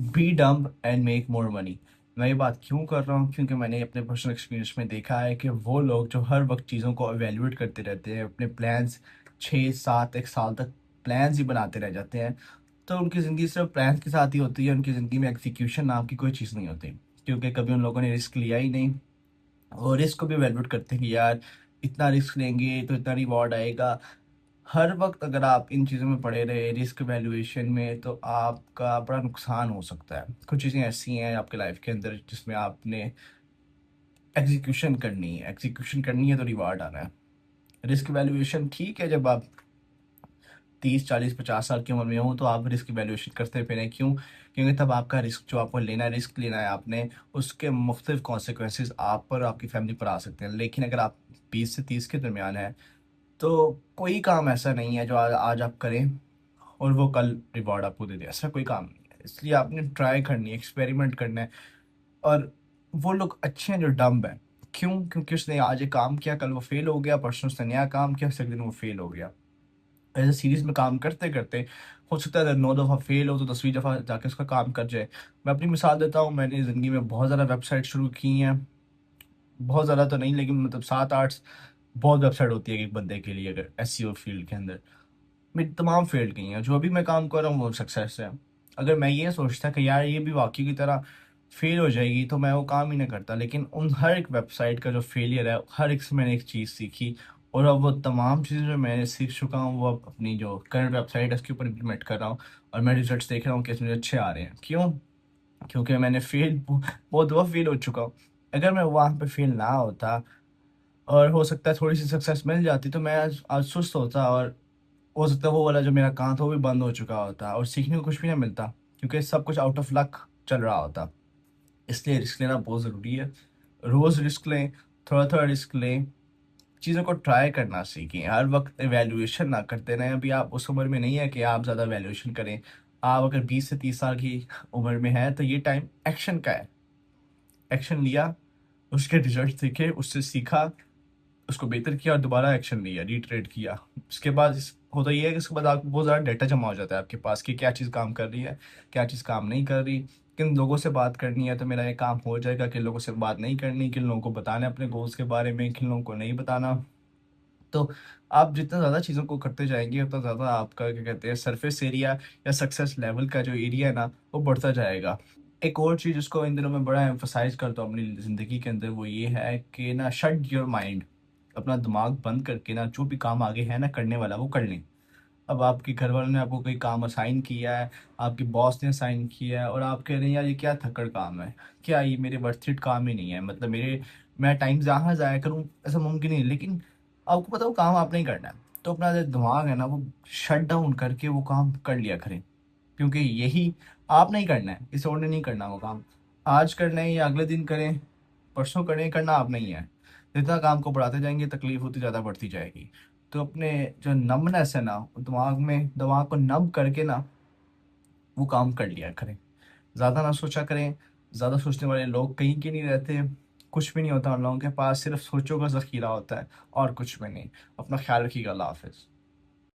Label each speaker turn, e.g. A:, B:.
A: B dumb and make more money. मैं ये बात क्यों कर रहा हूँ? क्योंकि मैंने अपने पर्सनल एक्सपीरियंस में देखा है कि वो लोग जो हर वक्त चीज़ों को एवेल्यूएट करते रहते हैं, अपने प्लान्स 6 7 एक साल तक प्लान्स ही बनाते रह जाते हैं, तो उनकी ज़िंदगी सिर्फ प्लान्स के साथ ही होती है। उनकी ज़िंदगी में एग्जीक्यूशन नाम की कोई चीज़ नहीं होती, क्योंकि कभी उन लोगों ने रिस्क लिया ही नहीं। और रिस्क को भी एवेल्यूएट करते हैं कि यार इतना रिस्क लेंगे तो इतना रिवॉर्ड आएगा। हर वक्त अगर आप इन चीज़ों में पड़े रहे रिस्क वैल्यूएशन में, तो आपका बड़ा नुकसान हो सकता है। कुछ चीज़ें ऐसी हैं आपके लाइफ के अंदर जिसमें आपने एग्जीक्यूशन करनी है तो रिवार्ड आना है। रिस्क वैल्यूएशन ठीक है, जब आप 30 40 50 साल की उम्र में हो तो आप रिस्क वैल्यूएशन करते फिरें। क्यों? क्योंकि तब आपका रिस्क जो आपको लेना है, रिस्क लेना है आपने, उसके मुख्तलिफ कॉन्सिक्वेंसेज आप पर और आपकी फैमिली पर आ सकते हैं। लेकिन अगर आप 20 से 30 के दरमियान है, तो कोई काम ऐसा नहीं है जो आज आप करें और वो कल रिवॉर्ड आपको दे दे। ऐसा कोई काम नहीं है। इसलिए आपने ट्राई करनी है, एक्सपेरिमेंट करना है। और वो लोग अच्छे हैं जो डम्ब है। क्यों? क्योंकि उसने आज एक काम किया, कल वो फेल हो गया, परसों उसने नया काम किया, अगले दिन वो फेल हो गया। ऐसे सीरीज में काम करते करते हो सकता है अगर 9 दफ़ा फेल हो तो 10वीं दफ़ा जाके उसका काम कर जाए। मैं अपनी मिसाल देता हूँ, मैंने ज़िंदगी में बहुत ज़्यादा वेबसाइट शुरू की हैं। बहुत ज़्यादा तो नहीं, लेकिन मतलब 7 8 बहुत वेबसाइट होती है एक बंदे के लिए अगर एसईओ फील्ड के अंदर। मेरी तमाम फेल गई हैं, जो अभी मैं काम कर रहा हूँ वो सक्सेस है। अगर मैं ये सोचता कि यार ये भी वाकई की तरह फेल हो जाएगी तो मैं वो काम ही ना करता। लेकिन उन हर एक वेबसाइट का जो फेलियर है, हर एक से मैंने एक चीज़ सीखी। और अब वो तमाम चीज़ें जो मैंने सीख चुका हूँ वो अब अपनी जो करंट वेबसाइट है उसके ऊपर इम्प्लीमेंट कर रहा हूँ। और मैं रिजल्ट्स देख रहा हूँ कि इसमें अच्छे आ रहे हैं। क्यों? क्योंकि मैंने बहुत दफ़ा फेल हो चुका हूँ। अगर मैं वहाँ पे फेल ना होता और हो सकता है थोड़ी सी सक्सेस मिल जाती, तो मैं आज आज सुस्त होता। और हो सकता है वो वाला जो मेरा काम था वो भी बंद हो चुका होता और सीखने को कुछ भी ना मिलता, क्योंकि सब कुछ आउट ऑफ लक चल रहा होता। इसलिए रिस्क लेना बहुत ज़रूरी है। रोज़ रिस्क लें, थोड़ा थोड़ा रिस्क लें, चीज़ों को ट्राई करना सीखें। हर वक्त एवेल्यूएशन ना करते रहें। अभी आप उस उम्र में नहीं है कि आप ज़्यादा एवेल्यूएशन करें। आप अगर 20 से 30 साल की उम्र में है तो ये टाइम एक्शन का है। एक्शन लिया, उसके रिजल्ट देखे, उससे सीखा, उसको बेहतर किया और दोबारा एक्शन लिया, रीट्रेड किया। उसके बाद होता ये है कि उसके बाद आपको बहुत ज़्यादा डेटा जमा हो जाता है आपके पास कि क्या चीज़ काम कर रही है, क्या चीज़ काम नहीं कर रही, किन लोगों से बात करनी है तो मेरा ये काम हो जाएगा, किन लोगों से बात नहीं करनी, किन लोगों को बताना है अपने गोल्स के बारे में, किन लोगों को नहीं बताना। तो आप जितना ज़्यादा चीज़ों को करते जाएंगे उतना ज़्यादा आपका क्या कहते हैं सरफेस एरिया या सक्सेस लेवल का जो एरिया है ना वो बढ़ता जाएगा। एक और चीज़ जिसको इन दिनों में बड़ा एम्फोसाइज करता हूँ अपनी ज़िंदगी के अंदर, वो ये है कि ना शट योर माइंड। अपना दिमाग बंद करके ना जो भी काम आगे है ना करने वाला वो कर लें। अब आपके घर वालों ने आपको कोई काम असाइन किया है, आपके बॉस ने असाइन किया है और आप कह रहे हैं यार ये क्या थक्कड़ काम है, क्या ये मेरे वर्थ इट काम ही नहीं है, मतलब मेरे मैं टाइम जहाँ ज़ाया करूँ ऐसा मुमकिन नहीं है। लेकिन आपको पता है वो काम आपने ही करना है, तो अपना जो दिमाग है ना वो शट डाउन करके वो काम कर लिया करें। क्योंकि यही आपने ही करना है, किसी और ने नहीं करना वो काम। आज करना है या अगले दिन करें, परसों करें, करना आपने ही है। जितना काम को बढ़ाते जाएंगे तकलीफ होती ज़्यादा बढ़ती जाएगी। तो अपने जो नमनेस है ना वो दिमाग को नम करके ना वो काम कर लिया करें। ज़्यादा ना सोचा करें। ज़्यादा सोचने वाले लोग कहीं के नहीं रहते। कुछ भी नहीं होता उन लोगों के पास, सिर्फ सोचों का ज़ख़ीरा होता है और कुछ भी नहीं। अपना ख्याल रखिएगा। अल्लाह हाफ़िज़।